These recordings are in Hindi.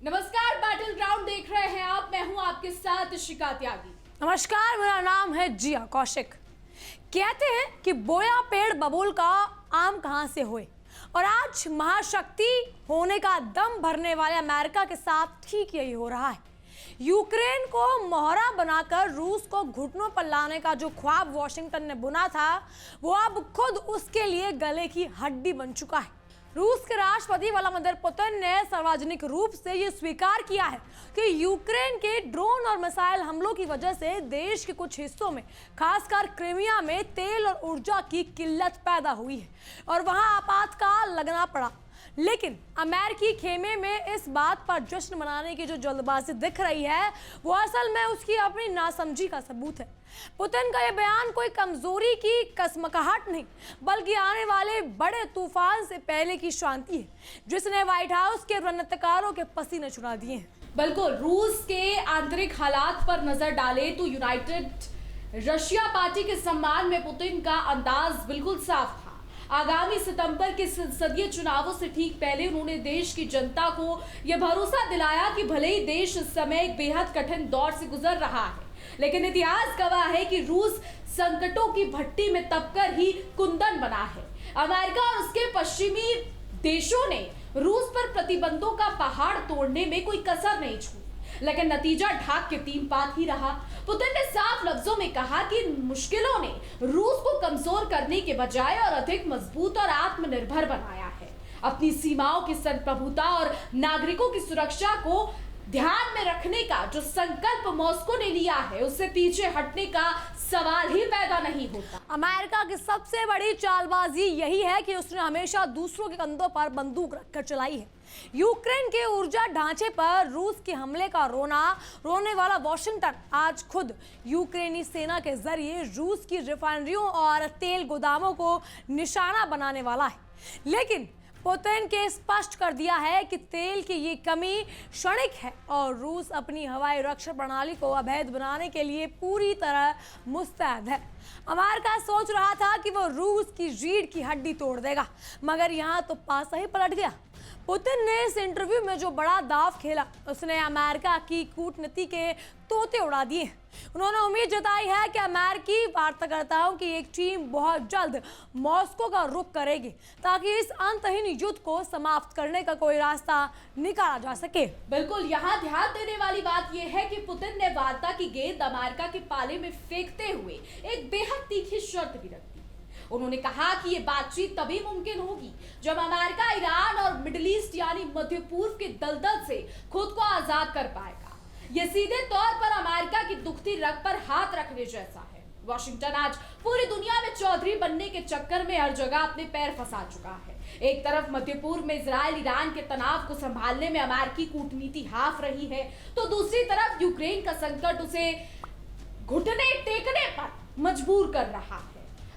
नमस्कार, बैटल ग्राउंड देख रहे हैं आप। मैं हूं आपके साथ शिका त्यागी। नमस्कार, मेरा नाम है जिया कौशिक। कहते हैं कि बोया पेड़ बबूल का आम कहां से होए, और आज महाशक्ति होने का दम भरने वाले अमेरिका के साथ ठीक यही हो रहा है। यूक्रेन को मोहरा बनाकर रूस को घुटनों पर लाने का जो ख्वाब वॉशिंगटन ने बुना था, वो अब खुद उसके लिए गले की हड्डी बन चुका है। रूस के राष्ट्रपति व्लादिमीर पुतिन ने सार्वजनिक रूप से ये स्वीकार किया है कि यूक्रेन के ड्रोन और मिसाइल हमलों की वजह से देश के कुछ हिस्सों में, खासकर क्रीमिया में तेल और ऊर्जा की किल्लत पैदा हुई है और वहां आपातकाल लगना पड़ा। लेकिन अमेरिकी खेमे में इस बात पर जश्न मनाने की जो जल्दबाजी दिख रही है, वो असल में उसकी अपनी नासमझी का सबूत है। पुतिन का यह बयान कोई कमजोरी की कसमकहाट नहीं, बल्कि आने वाले बड़े तूफान से पहले की शांति है, जिसने व्हाइट हाउस के रणनीतिकारों के पसीने छुड़ा दिए हैं। बिल्कुल, रूस के आंतरिक हालात पर नजर डाले तो यूनाइटेड रशिया पार्टी के सम्मान में पुतिन का अंदाज बिल्कुल साफ था। आगामी सितंबर के संसदीय चुनावों से ठीक पहले उन्होंने देश की जनता को यह भरोसा दिलाया कि भले ही देश इस समय एक बेहद कठिन दौर से गुजर रहा है, लेकिन इतिहास गवाह है कि रूस संकटों की भट्टी में तपकर ही कुंदन बना है। अमेरिका और उसके पश्चिमी देशों ने रूस पर प्रतिबंधों का पहाड़ तोड़ने में कोई कसर नहीं छोड़ी, लेकिन नतीजा ढाक के तीन पात ही रहा। पुतिन ने साफ लफ्जों में कहा कि मुश्किलों ने रूस को कमजोर करने के बजाय और अधिक मजबूत और आत्मनिर्भर बनाया है। अपनी सीमाओं की संप्रभुता और नागरिकों की सुरक्षा को ध्यान में रखने का जो संकल्प मॉस्को ने लिया है, उससे पीछे हटने का सवाल ही पैदा नहीं होता। अमेरिका की सबसे बड़ी चालबाजी यही है कि उसने हमेशा दूसरों के कंधों पर बंदूक रखकर चलाई है। यूक्रेन के ऊर्जा ढांचे पर रूस के हमले का रोने वाला वॉशिंगटन आज खुद यूक्रेनी सेना के जरिए रूस की रिफाइनरियों और तेल गोदामों को निशाना बनाने वाला है। लेकिन पुतिन के स्पष्ट कर दिया है कि तेल की ये कमी क्षणिक है और रूस अपनी हवाई रक्षा प्रणाली को अवैध बनाने के लिए पूरी तरह मुस्तैद है। अमेरिका सोच रहा था कि वो रूस की रीढ़ की हड्डी तोड़ देगा, मगर यहाँ तो पासा ही पलट गया। पुतिन ने इस इंटरव्यू में जो बड़ा दाव खेला, उसने अमेरिका की कूटनीति के तोते उड़ा दिए। उन्होंने उम्मीद जताई है कि अमेरिकी वार्ताकर्ताओं की एक टीम बहुत जल्द मॉस्को का रुख करेगी, ताकि इस अंतहीन युद्ध को समाप्त करने का कोई रास्ता निकाला जा सके। बिल्कुल, यहाँ ध्यान देने वाली बात यह है कि पुतिन ने वार्ता की गेंद अमेरिका के पाले में फेंकते हुए एक बेहद तीखी शर्त भी रखी। उन्होंने कहा कि ये बातचीत तभी मुमकिन होगी जब अमेरिका ईरान और मिडिल ईस्ट यानी मध्य पूर्व के दलदल से खुद को आजाद कर पाएगा। ये सीधे तौर पर अमेरिका की दुखती रग पर हाथ रखने जैसा है। वॉशिंगटन आज पूरी दुनिया में चौधरी बनने के चक्कर में हर जगह अपने पैर फंसा चुका है। एक तरफ मध्य पूर्व में इजराइल ईरान के तनाव को संभालने में अमेरिकी कूटनीति हाफ रही है, तो दूसरी तरफ यूक्रेन का संकट उसे घुटने टेकने पर मजबूर कर रहा है।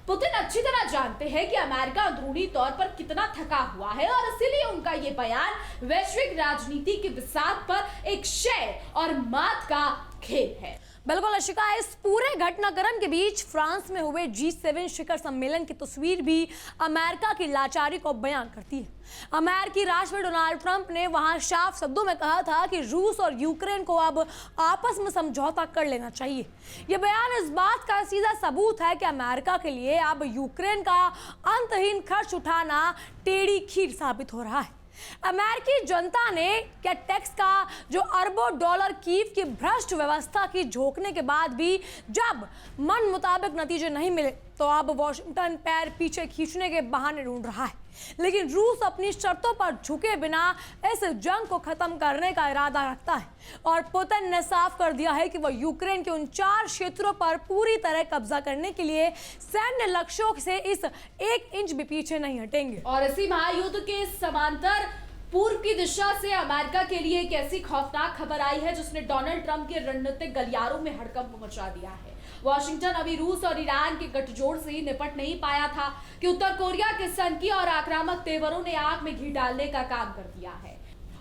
पुतिन अच्छी तरह जानते हैं कि अमेरिका अंदरूनी तौर पर कितना थका हुआ है और इसीलिए उनका ये बयान वैश्विक राजनीति के बिसात पर एक शय और मात का खेल है। बिल्कुल अशिका, इस पूरे घटनाक्रम के बीच फ्रांस में हुए G7 शिखर सम्मेलन की तस्वीर भी अमेरिका की लाचारी को बयान करती है। अमेरिकी राष्ट्रपति डोनाल्ड ट्रंप ने वहां साफ शब्दों में कहा था कि रूस और यूक्रेन को अब आपस में समझौता कर लेना चाहिए। यह बयान इस बात का सीधा सबूत है कि अमेरिका के लिए अब यूक्रेन का अंतहीन खर्च उठाना टेढ़ी खीर साबित हो रहा है। अमेरिकी जनता ने क्या टैक्स का जो अरबों डॉलर कीव की भ्रष्ट व्यवस्था की झोंकने के बाद भी जब मन मुताबिक नतीजे नहीं मिले, तो अब वॉशिंगटन पैर पीछे खींचने के बहाने ढूंढ रहा है। लेकिन रूस अपनी शर्तों पर झुके बिना इस जंग को खत्म करने का इरादा रखता है और पुतिन ने साफ कर दिया है कि वह यूक्रेन के उन 4 क्षेत्रों पर पूरी तरह कब्जा करने के लिए सैन्य लक्ष्यों से इस 1 इंच भी पीछे नहीं हटेंगे। और इसी महायुद्ध के समांतर पूर्व की दिशा से अमेरिका के लिए एक ऐसी खौफनाक खबर आई है जिसने डोनाल्ड ट्रंप के रणनीतिक गलियारों में हड़कंप मचा दिया है। वॉशिंगटन अभी रूस और ईरान के गठजोड़ से ही निपट नहीं पाया था कि उत्तर कोरिया के सनकी और आक्रामक तेवरों ने आग में घी डालने का काम कर दिया है।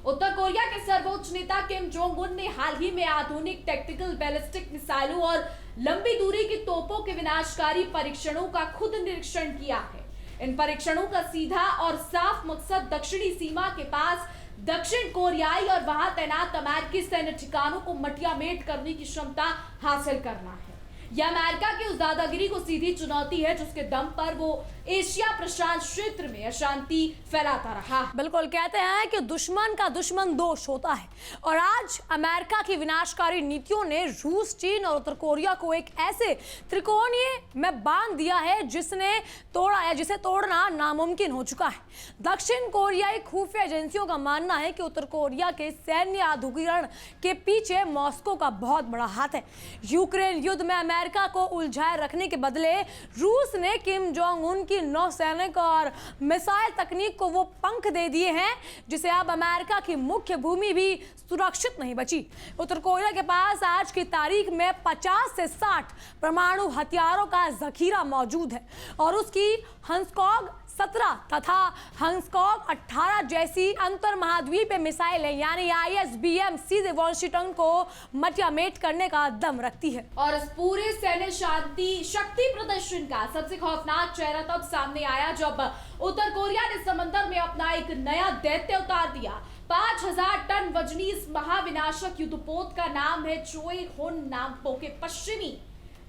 उत्तर कोरिया के सर्वोच्च नेता किम जोंग उन ने हाल ही में आधुनिक टैक्टिकल बैलिस्टिक मिसाइलों और लंबी दूरी की तोपों के विनाशकारी परीक्षणों का खुद निरीक्षण किया है। इन परीक्षणों का सीधा और साफ मकसद दक्षिणी सीमा के पास दक्षिण कोरियाई और वहां तैनात अमेरिकी सैन्य ठिकानों को मटियामेट करने की क्षमता हासिल करना है। यह अमेरिका की उस दादागिरी को सीधी चुनौती है जिसके दम पर वो एशिया प्रशांत क्षेत्र में अशांति फैलाता रहा। बिल्कुल, कहते हैं कि दुश्मन का दुश्मन दोष होता है और आज अमेरिका की विनाशकारी नीतियों ने रूस, चीन और उत्तर कोरिया को एक ऐसे त्रिकोणीय में बांध दिया है जिसे तोड़ना नामुमकिन हो चुका है। दक्षिण कोरियाई खुफिया एजेंसियों का मानना है कि उत्तर कोरिया के सैन्य आधुनिकीकरण के पीछे मॉस्को का बहुत बड़ा हाथ है। यूक्रेन युद्ध में अमेरिका को उलझाए रखने के बदले रूस ने किम जोंग उन की नौसैनिक और मिसाइल तकनीक को वो पंख दे दिए हैं जिसे अब अमेरिका की मुख्य भूमि भी सुरक्षित नहीं बची। उत्तर कोरिया के पास आज की तारीख में 50 से 60 परमाणु हथियारों का जखीरा मौजूद है और उसकी हंसकॉग 17 तथा हंसकॉग 18 जैसी अंतर महाद्वीपीय मिसाइलें यानी ISBM सीधे वॉशिंगटन को मटियामेट करने का दम रखती है। और इस पूरे सैन्य शक्ति प्रदर्शन का सबसे खौफनाक चेहरा तब सामने आया जब उत्तर कोरिया ने समंदर में अपना एक नया दैत्य उतार दिया। 5000 टन वजनी इस महाविनाशक युद्धपोत का नाम है चोए हुन नामपो के पश्चिमी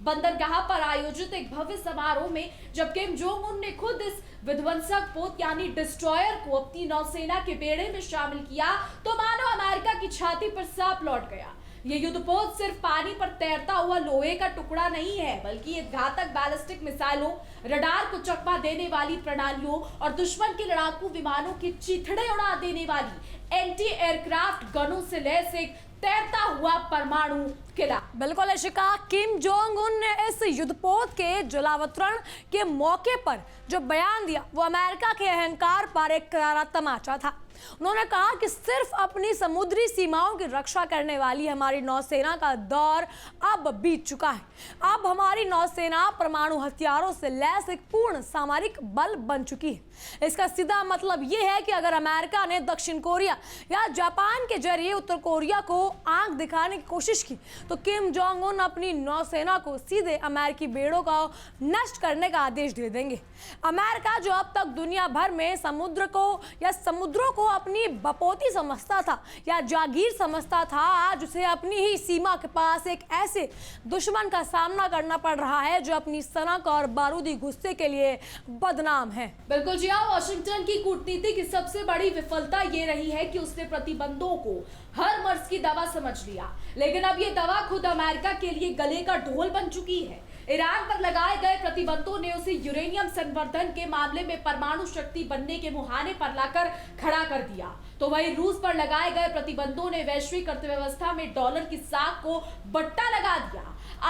बंदरगाह पर आयोजित एक भव्य समारोह में जब किम जोंग उन ने खुद इस विध्वंसक पोत यानी डिस्ट्रॉयर को अपनी नौसेना के बेड़े में शामिल किया तो मानो अमेरिका की छाती पर सांप लौट गया। ये युद्धपोत सिर्फ पानी पर तैरता हुआ लोहे का टुकड़ा नहीं है बल्कि ये घातक बैलिस्टिक मिसाइलों, रडार को चकमा देने वाली प्रणालियों और दुश्मन के लड़ाकू विमानों के चीथड़े उड़ा देने वाली एंटी एयरक्राफ्ट गनों से लैस एक तैरता हुआ परमाणु किला। बिल्कुल इशिका, किम जोंग उन ने इस युद्धपोत के जलावतरण के मौके पर जो बयान दिया वो अमेरिका के अहंकार पर एक करारा तमाचा था। उन्होंने कहा कि सिर्फ अपनी समुद्री सीमाओं की रक्षा करने वाली हमारी नौसेना का दौर अब बीत चुका है। अब हमारी नौसेना परमाणु हथियारों से लैस एक पूर्ण सामरिक बल बन चुकी है। इसका सीधा मतलब यह है कि अगर अमेरिका ने दक्षिण कोरिया या जापान के जरिए उत्तर कोरिया को आंख दिखाने की कोशिश की तो किम जोंग उन अपनी नौसेना को सीधे अमेरिकी बेड़ों का नष्ट करने का आदेश दे देंगे। अमेरिका जो अब तक दुनिया भर में समुद्रों को अपनी बपोती समझता था या जागीर समझता था, आज उसे अपनी ही सीमा के पास एक ऐसे दुश्मन का सामना करना पड़ रहा है जो अपनी सनक और बारूदी गुस्से के लिए बदनाम है। बिल्कुल जी हाँ, वॉशिंगटन की कूटनीति की सबसे बड़ी विफलता ये रही है कि उसने प्रतिबंधों को हर मर्ज की दवा समझ लिया, लेकिन अब ये दवा खुद अमेरिका के लिए गले का ढोल बन चुकी है। ईरान पर लगाए गए प्रतिबंधों ने उसे यूरेनियम संवर्धन के मामले में परमाणु शक्ति बनने के मुहाने पर लाकर खड़ा कर दिया, तो वहीं रूस पर लगाए गए प्रतिबंधों ने वैश्विक अर्थव्यवस्था में डॉलर की साख को बट्टा लगा दिया।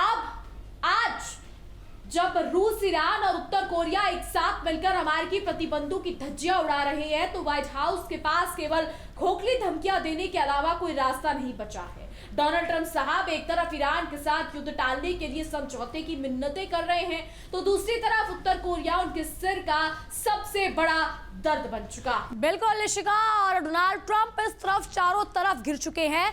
अब आज जब रूस, ईरान और उत्तर कोरिया एक साथ मिलकर अमेरिकी प्रतिबंधों की धज्जियां उड़ा रहे हैं तो व्हाइट हाउस के पास केवल खोखली धमकियां देने के अलावा कोई रास्ता नहीं बचा है। डोनाल्ड ट्रंप साहब एक तरफ ईरान के साथ युद्ध टालने के लिए समझौते की मिन्नतें कर रहे हैं तो दूसरी तरफ उत्तर कोरिया उनके सिर का सबसे बड़ा दर्द बन चुका। बिल्कुल इशिका, और डोनाल्ड ट्रंप इस तरफ चारों तरफ घिर चुके हैं।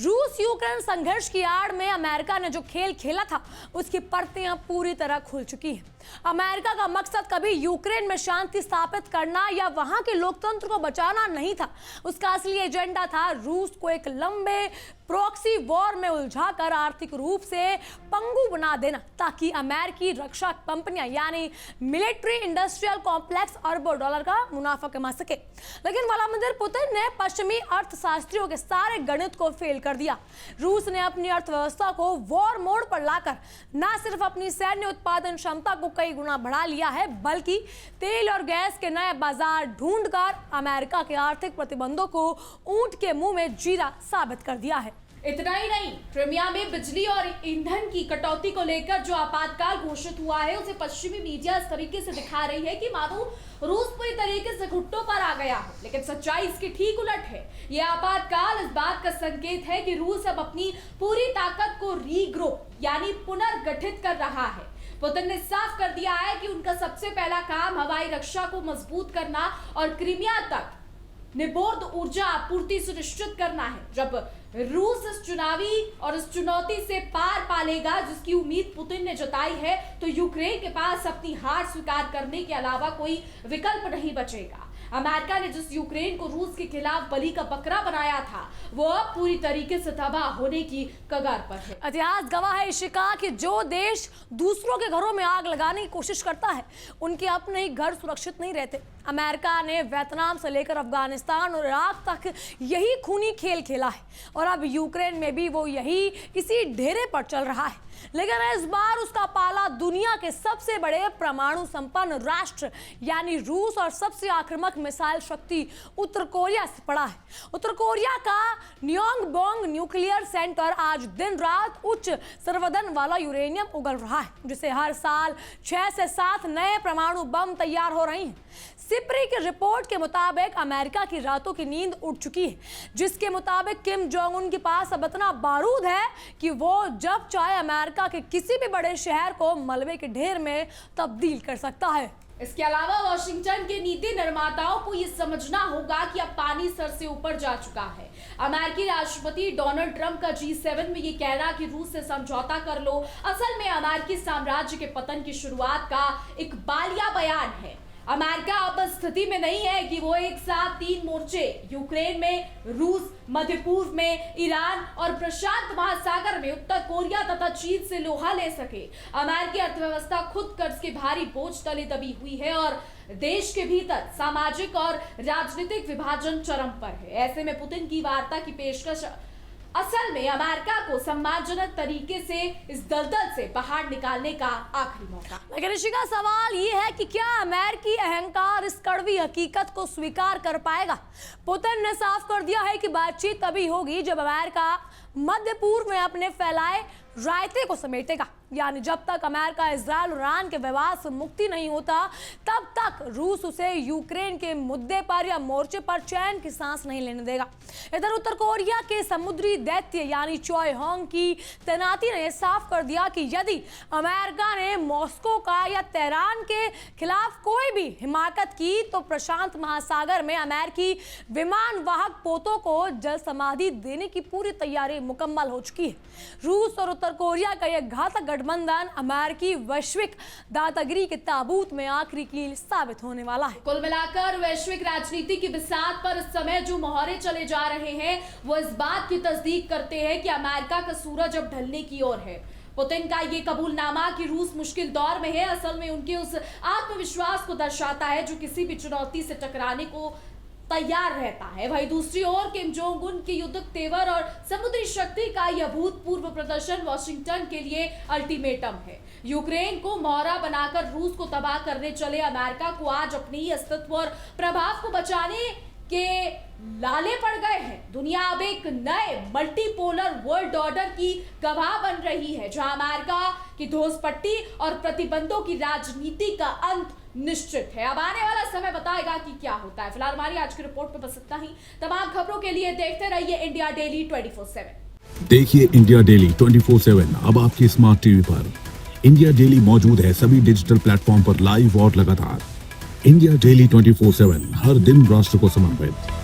रूस यूक्रेन संघर्ष की आड़ में अमेरिका ने जो खेल खेला था उसकी परतें पूरी तरह खुल चुकी हैं। अमेरिका का मकसद कभी यूक्रेन में शांति स्थापित करना या वहां के लोकतंत्र को बचाना नहीं था। उसका असली एजेंडा था रूस को एक लंबे प्रॉक्सी वॉर में उलझाकर आर्थिक रूप से पंगु बना देना ताकि अमेरिकी रक्षा कंपनियां यानी मिलिट्री इंडस्ट्रियल कॉम्प्लेक्स अरबों डॉलर का मुनाफा कमा सके। लेकिन व्लादिमीर पुतिन ने पश्चिमी अर्थशास्त्रियों के सारे गणित को फेल कर दिया। रूस ने अपनी अर्थव्यवस्था को वॉर मोड पर लाकर न सिर्फ अपनी सैन्य उत्पादन क्षमता को कई गुना बढ़ा लिया है बल्कि तेल और गैस के नए बाजार ढूंढकर अमेरिका के आर्थिक प्रतिबंधों को ऊंट के मुंह में जीरा साबित कर दिया है। इतना ही नहीं, क्रिमिया में बिजली और ईंधन की कटौती को लेकर जो आपातकाल घोषित हुआ है उसे पश्चिमी मीडिया इस तरीके से दिखा रही है कि मानो रूस पूरी तरीके से घुट्टों पर आ गया हो, लेकिन सच्चाई इसकी ठीक उलट है। यह आपातकाल इस बात का संकेत है कि रूस अब अपनी पूरी ताकत को रीग्रुप यानी पुनर्गठित कर रहा है। पुतिन ने साफ कर दिया है कि उनका सबसे पहला काम हवाई रक्षा को मजबूत करना और क्रिमिया तक निर्बाध ऊर्जा आपूर्ति सुनिश्चित करना है। जब रूस इस चुनौती से पार पालेगा जिसकी उम्मीद पुतिन ने जताई है तो यूक्रेन के पास अपनी हार स्वीकार करने के अलावा कोई विकल्प नहीं बचेगा। अमेरिका ने जिस यूक्रेन को रूस के खिलाफ बलि का बकरा बनाया था वो अब पूरी तरीके से तबाह होने की कगार पर है। इतिहास गवाह है इशिका कि जो देश दूसरों के घरों में आग लगाने की कोशिश करता है उनके अपने ही घर सुरक्षित नहीं रहते। अमेरिका ने वियतनाम से लेकर अफगानिस्तान और इराक तक यही खूनी खेल खेला है और अब यूक्रेन में भी वो यही इसी ढेरे पर चल रहा है। लेकिन इस बार उसका पाला दुनिया के सबसे बड़े परमाणु संपन्न राष्ट्र यानी रूस और सबसे आक्रामक मिसाइल शक्ति उत्तर कोरिया से पड़ा है। उत्तर कोरिया का न्योंगबोंग न्यूक्लियर सेंटर आज दिन रात उच्च संवर्धन वाला यूरेनियम उगल रहा है, जिसे हर साल 6 से 7 नए परमाणु बम तैयार हो रही हैं। सिप्री की रिपोर्ट के मुताबिक अमेरिका की रातों की नींद उड़ चुकी है, जिसके मुताबिक किम जोंग उन के पास अब इतना बारूद है कि वो जब चाहे अमेरिका के किसी भी बड़े शहर को मलबे के ढेर में तब्दील कर सकता है। इसके अलावा वॉशिंगटन के नीति निर्माताओं को यह समझना होगा कि अब पानी सर से ऊपर जा चुका है। अमेरिकी राष्ट्रपति डोनाल्ड ट्रंप का G7 में ये कहना कि रूस से समझौता कर लो असल में अमेरिकी साम्राज्य के पतन की शुरुआत का एक बालिया बयान है। अमेरिका अब स्थिति में नहीं है कि वो एक साथ 3 मोर्चे यूक्रेन में, रूस, मध्य पूर्व में, ईरान और प्रशांत महासागर में उत्तर कोरिया तथा चीन से लोहा ले सके। अमेरिकी अर्थव्यवस्था खुद कर्ज के भारी बोझ तले दबी हुई है और देश के भीतर सामाजिक और राजनीतिक विभाजन चरम पर है। ऐसे में पुतिन की वार्ता की पेशकश असल में अमेरिका को सम्मानजनक तरीके से इस दलदल से बाहर निकालने का आखिरी मौका। लेकिन इशिका सवाल ये है कि क्या अमेरिकी अहंकार इस कड़वी हकीकत को स्वीकार कर पाएगा? पुतिन ने साफ कर दिया है कि बातचीत तभी होगी जब अमेरिका मध्य पूर्व में अपने फैलाए रायते को समेटेगा, यानी जब तक अमेरिका इजराइल और ईरान के विवाद से मुक्ति नहीं होता तब तक रूस उसे यूक्रेन के मुद्दे पर या मोर्चे पर चैन की सांस नहीं लेने देगा। इधर उत्तर कोरिया के समुद्री दैत्य यानी चॉय होंग की तैनाती ने साफ कर दिया कि यदि अमेरिका ने मॉस्को का या तेहरान के खिलाफ कोई भी हिमाकत की तो प्रशांत महासागर में अमेरिकी विमान वाहक पोतों को जल समाधि देने की पूरी तैयारी मुकम्मल हो चुकी है। रूस और उत्तर कोरिया का यह घातक गठबंधन अमेरिकी वैश्विक दादागिरी के ताबूत में आखिरी कील साबित होने वाला है। कुल मिलाकर वैश्विक राजनीति की बिसात पर इस समय जो मोहरे चले जा रहे हैं वो इस बात की तस्दीक करते हैं कि अमेरिका का सूरज अब ढलने की ओर है। पुतिन का ये कबूलनामा कि रूस मुश्किल दौर में है असल में उनके उस आत्मविश्वास को दर्शाता है जो किसी भी चुनौती से टकराने को तैयार रहता है। वहीं दूसरी ओर किम जोंग उन के युद्धक तेवर और समुद्री शक्ति का यह अभूतपूर्व प्रदर्शन वॉशिंगटन के लिए अल्टीमेटम है। यूक्रेन को मोहरा बनाकर रूस को तबाह करने चले अमेरिका को आज अपनी अस्तित्व और प्रभाव को बचाने के लाले पड़ गए हैं। दुनिया अब एक नए मल्टीपोलर वर्ल्ड ऑर्डर की गवाह बन रही है जहां अमेरिका की धोसपट्टी और प्रतिबंधों की राजनीति का अंत निश्चित है। अब आने वाला समय बताएगा कि क्या होता है। फिलहाल हमारी आज की रिपोर्ट पे बस इतना ही। तमाम खबरों के लिए देखते रहिए इंडिया डेली 24/7। देखिए इंडिया डेली 24/7 अब आपके स्मार्ट टीवी पर। इंडिया डेली मौजूद है सभी डिजिटल प्लेटफॉर्म पर लाइव और लगातार। इंडिया डेली 24/7 हर दिन राष्ट्र को समर्पित।